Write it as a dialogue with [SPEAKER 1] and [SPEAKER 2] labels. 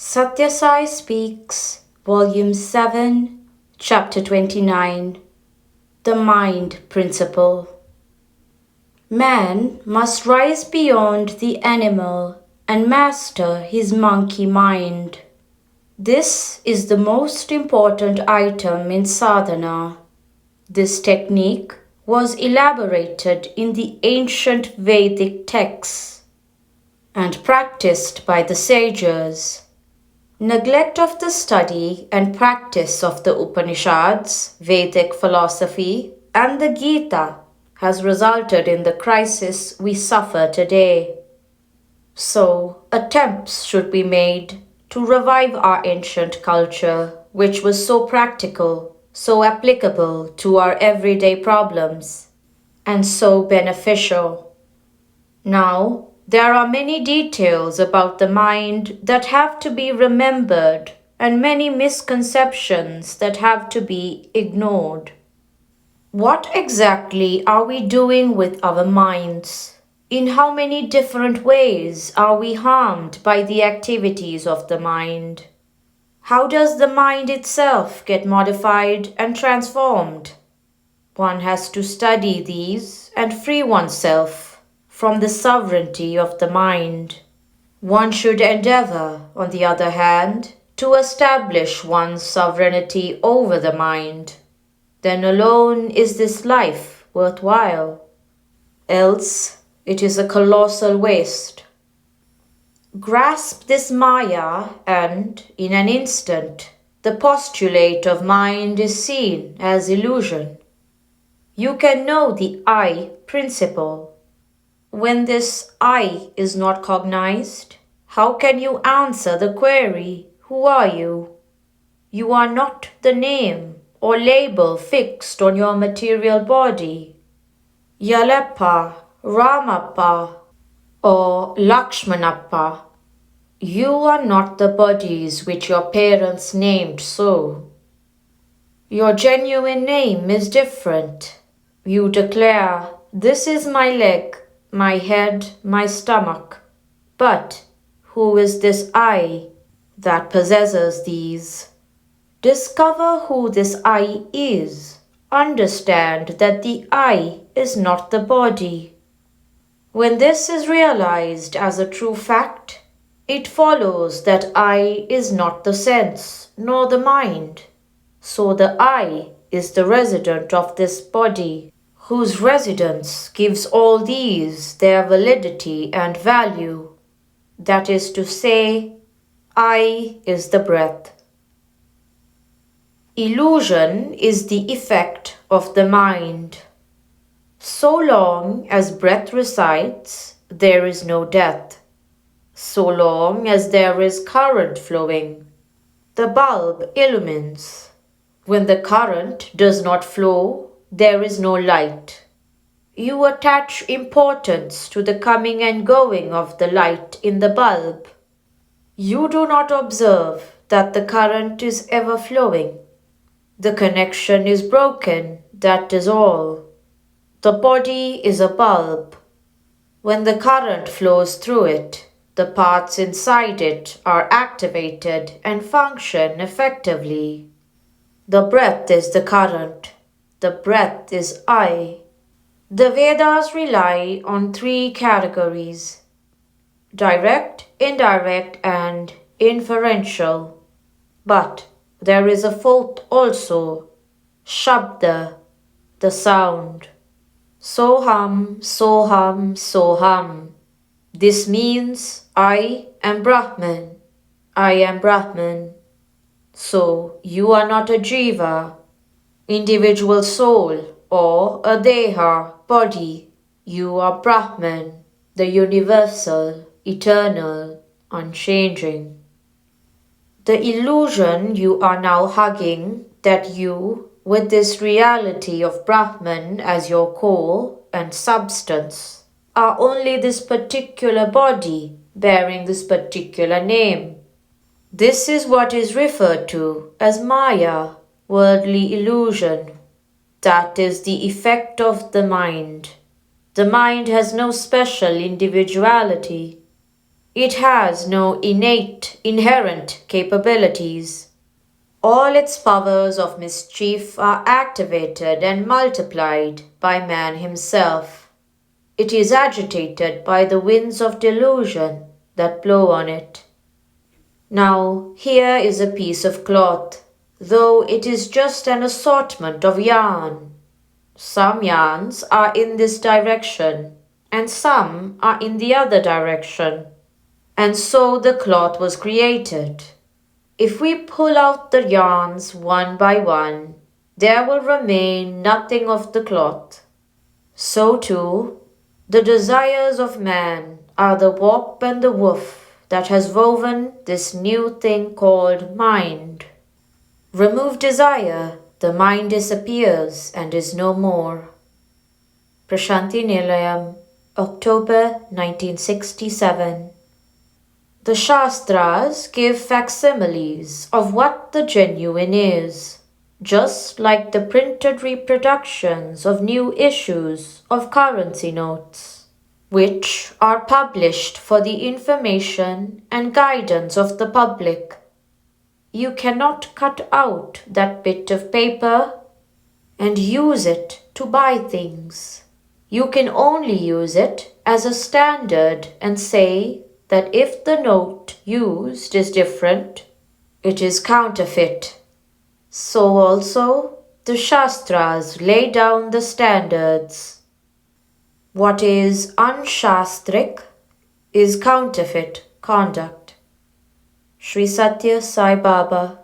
[SPEAKER 1] Sathya Sai Speaks, Volume 7, Chapter 29. The Mind Principle. Man must rise beyond the animal and master his monkey mind. This is the most important item in sadhana. This technique was elaborated in the ancient Vedic texts and practiced by the sages. Neglect of the study and practice of the Upanishads, Vedic philosophy, and the Gita has resulted in the crisis we suffer today. So, attempts should be made to revive our ancient culture, which was so practical, so applicable to our everyday problems, and so beneficial. Now, there are many details about the mind that have to be remembered and many misconceptions that have to be ignored. What exactly are we doing with our minds? In how many different ways are we harmed by the activities of the mind? How does the mind itself get modified and transformed? One has to study these and free oneself from the sovereignty of the mind. One should endeavor, on the other hand, to establish one's sovereignty over the mind. Then alone is this life worthwhile. Else, it is a colossal waste. Grasp this Maya and, in an instant, the postulate of mind is seen as illusion. You can know the I principle. When this I is not cognized, how can you answer the query, who are you? You are not the name or label fixed on your material body. Yaleppa, Ramappa, or Lakshmanappa. You are not the bodies which your parents named so. Your genuine name is different. You declare, this is my leg, my head, my stomach. But who is this I that possesses these? Discover who this I is. Understand that the I is not the body. When this is realized as a true fact, it follows that I is not the sense nor the mind. So the I is the resident of this body, whose residence gives all these their validity and value. That is to say, I is the breath. Illusion is the effect of the mind. So long as breath resides, there is no death. So long as there is current flowing, the bulb illumines. When the current does not flow, there is no light. You attach importance to the coming and going of the light in the bulb. You do not observe that the current is ever flowing. The connection is broken, that is all. The body is a bulb. When the current flows through it, the parts inside it are activated and function effectively. The breath is the current. The breath is I. The Vedas rely on three categories: direct, indirect, and inferential. But there is a fourth also, Shabda, the sound. Soham, Soham, Soham. This means I am Brahman. I am Brahman. So you are not a jiva, individual soul, or a deha, body. You are Brahman, the universal, eternal, unchanging. The illusion you are now hugging, that you, with this reality of Brahman as your core and substance, are only this particular body bearing this particular name. This is what is referred to as Maya, worldly illusion. That is the effect of the mind. The mind has no special individuality. It has no innate, inherent capabilities. All its powers of mischief are activated and multiplied by man himself. It is agitated by the winds of delusion that blow on it. Now, here is a piece of cloth, though it is just an assortment of yarn. Some yarns are in this direction, and some are in the other direction. And so the cloth was created. If we pull out the yarns one by one, there will remain nothing of the cloth. So too, the desires of man are the warp and the woof that has woven this new thing called mind. Remove desire, the mind disappears and is no more. Prashanti Nilayam, October 1967. The Shastras give facsimiles of what the genuine is, just like the printed reproductions of new issues of currency notes, which are published for the information and guidance of the public. You cannot cut out that bit of paper and use it to buy things. You can only use it as a standard and say that if the note used is different, it is counterfeit. So also the Shastras lay down the standards. What is unshastric is counterfeit conduct. Sri Sathya Sai Baba.